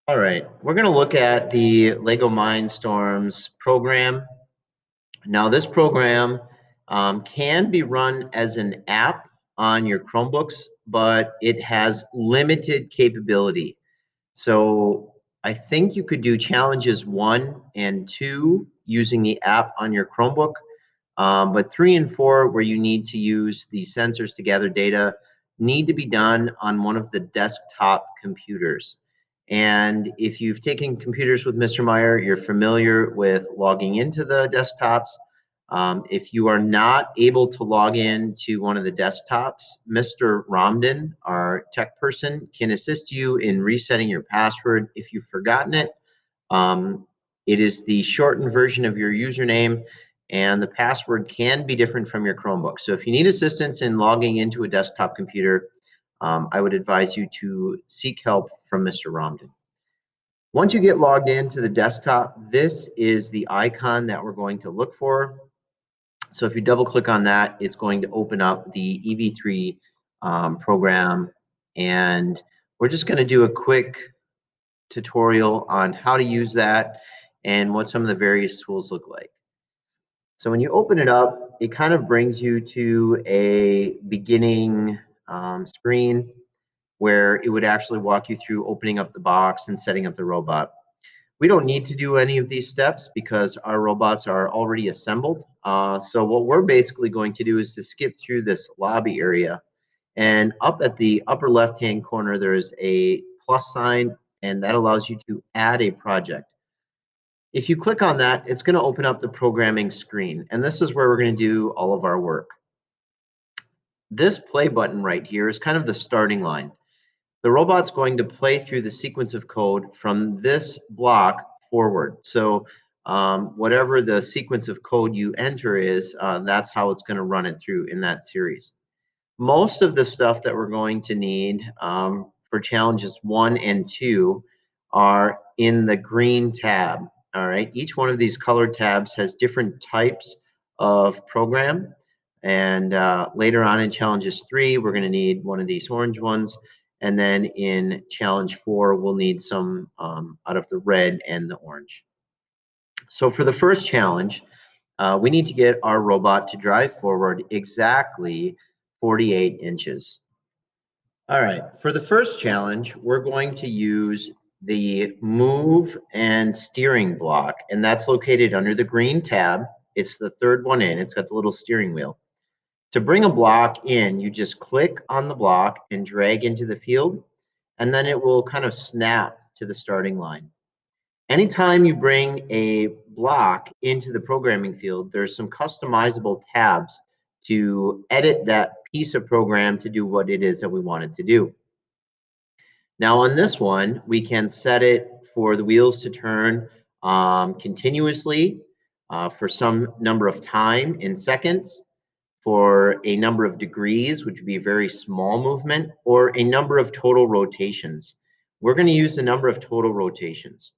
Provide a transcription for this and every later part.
All right, we're going to look at the Lego Mindstorms program. Now, this program can be run as an app on your Chromebooks, but it has limited capability. So I think you could do challenges 1 and 2 using the app on your Chromebook, but 3 and 4, where you need to use the sensors to gather data, need to be done on one of the desktop computers. And if you've taken computers with Mr. Meyer, you're familiar with logging into the desktops. If you are not able to log in to one of the desktops, Mr. Romden, our tech person, can assist you in resetting your password if you've forgotten it. Um, it is the shortened version of your username, and the password can be different from your Chromebook. So if you need assistance in logging into a desktop computer, I would advise you to seek help from Mr. Romden. Once you get logged into the desktop, this is the icon that we're going to look for. So if you double click on that, it's going to open up the EV3 program, and we're just going to do a quick tutorial on how to use that and what some of the various tools look like. So when you open it up, it kind of brings you to a beginning screen where it would actually walk you through opening up the box and setting up the robot. We don't need to do any of these steps because our robots are already assembled. So what we're basically going to do is to skip through this lobby area. And up at the upper left-hand corner, there's a plus sign, and that allows you to add a project. If you click on that, it's going to open up the programming screen. And this is where we're going to do all of our work. This play button right here is kind of the starting line. The robot's going to play through the sequence of code from this block forward. So whatever the sequence of code you enter is, that's how it's going to run it through in that series. Most of the stuff that we're going to need for challenges 1 and 2 are in the green tab. All right, each one of these colored tabs has different types of program. And later on in challenges 3, we're going to need one of these orange ones. And then in challenge 4, we'll need some out of the red and the orange. So for the first challenge, we need to get our robot to drive forward exactly 48 inches. All right, for the first challenge, we're going to use the move and steering block, and that's located under the green tab. It's the third one in. It's got the little steering wheel. To bring a block in, you just click on the block and drag into the field, and then it will kind of snap to the starting line. Anytime you bring a block into the programming field, there's some customizable tabs to edit that piece of program to do what it is that we want it to do. Now on this one, we can set it for the wheels to turn continuously for some number of time in seconds, for a number of degrees, which would be a very small movement, or a number of total rotations. We're going to use the number of total rotations.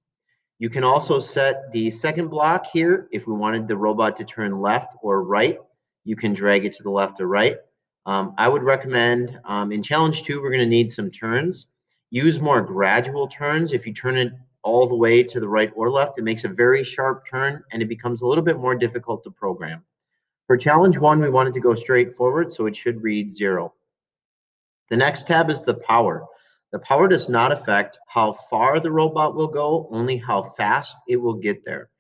You can also set the second block here. If we wanted the robot to turn left or right, you can drag it to the left or right. I would recommend in challenge 2, we're going to need some turns. Use more gradual turns. If you turn it all the way to the right or left, it makes a very sharp turn and it becomes a little bit more difficult to program. For challenge 1, we wanted to go straight forward, so it should read 0. The next tab is the power. The power does not affect how far the robot will go, only how fast it will get there.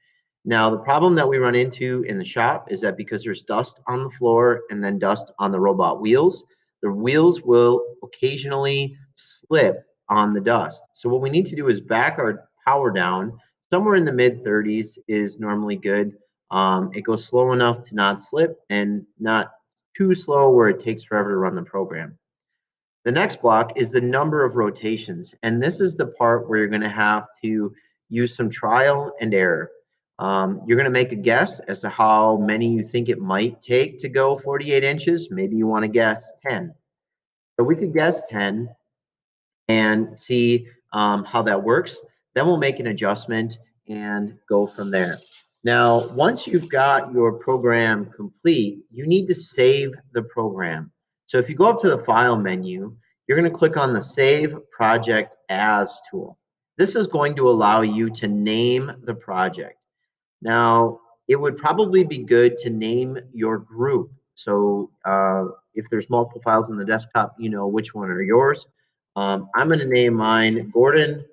Now, the problem that we run into in the shop is that because there's dust on the floor and then dust on the robot wheels, the wheels will occasionally slip on the dust. So what we need to do is back our power down. Somewhere in the mid 30s is normally good. It goes slow enough to not slip and not too slow where it takes forever to run the program. The next block is the number of rotations, and this is the part where you're going to have to use some trial and error. You're going to make a guess as to how many you think it might take to go 48 inches. Maybe you want to guess 10. So we could guess 10 and see how that works. Then we'll make an adjustment and go from there. Now, once you've got your program complete, you need to save the program. So if you go up to the File menu, you're going to click on the Save Project As tool. This is going to allow you to name the project. Now, it would probably be good to name your group. So if there's multiple files on the desktop, you know which one are yours. I'm going to name mine Gordon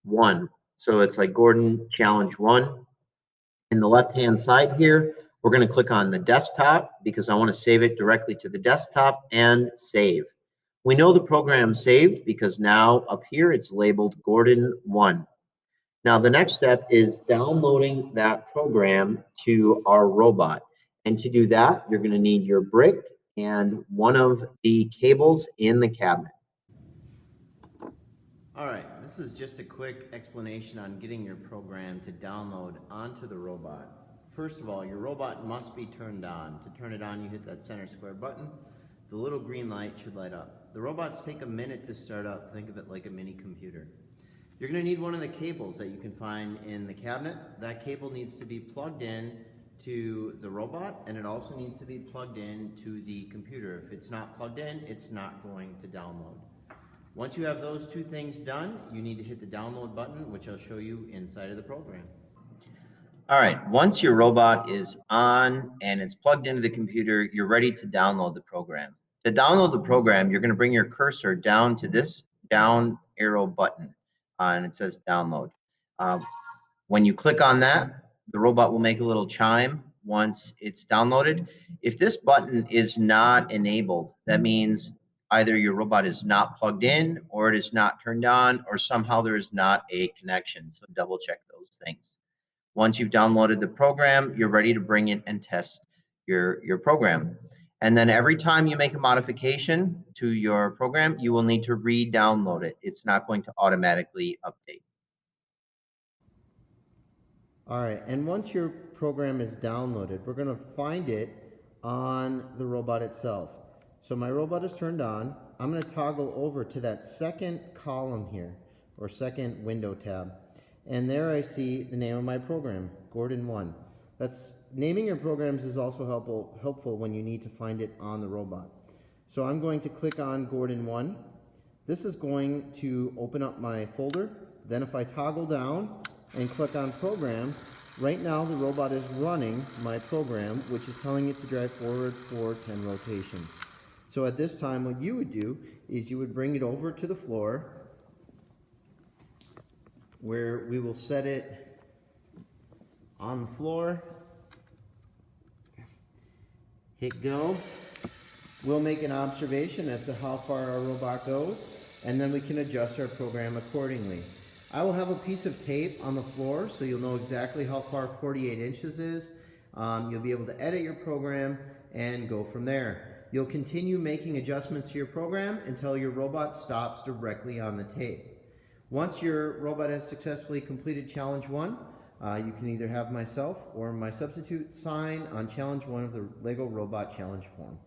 1. So it's like Gordon Challenge 1. In the left-hand side here, we're going to click on the desktop because I want to save it directly to the desktop and save. We know the program saved because now up here it's labeled Gordon 1. Now the next step is downloading that program to our robot. And to do that, you're going to need your brick and one of the cables in the cabinet. All right, this is just a quick explanation on getting your program to download onto the robot. First of all, your robot must be turned on. To turn it on, you hit that center square button. The little green light should light up. The robots take a minute to start up. Think of it like a mini computer. You're going to need one of the cables that you can find in the cabinet. That cable needs to be plugged in to the robot, and it also needs to be plugged in to the computer. If it's not plugged in, it's not going to download. Once you have those two things done, you need to hit the download button, which I'll show you inside of the program. All right, once your robot is on and it's plugged into the computer, you're ready to download the program. To download the program, you're going to bring your cursor down to this down arrow button, and it says download. When you click on that, the robot will make a little chime once it's downloaded. If this button is not enabled, that means either your robot is not plugged in, or it is not turned on, or somehow there is not a connection. So double check those things. Once you've downloaded the program, you're ready to bring it and test your program. And then every time you make a modification to your program, you will need to re-download it. It's not going to automatically update. All right, and once your program is downloaded, we're going to find it on the robot itself. So my robot is turned on. I'm going to toggle over to that second column here, or second window tab. And there I see the name of my program, Gordon 1. Naming your programs is also helpful when you need to find it on the robot. So I'm going to click on Gordon 1. This is going to open up my folder. Then if I toggle down and click on program, right now the robot is running my program, which is telling it to drive forward for 10 rotations. So at this time, what you would do is you would bring it over to the floor, where we will set it on the floor, hit go. We'll make an observation as to how far our robot goes, and then we can adjust our program accordingly. I will have a piece of tape on the floor so you'll know exactly how far 48 inches is. You'll be able to edit your program and go from there. You'll continue making adjustments to your program until your robot stops directly on the tape. Once your robot has successfully completed Challenge 1, you can either have myself or my substitute sign on Challenge 1 of the LEGO Robot Challenge form.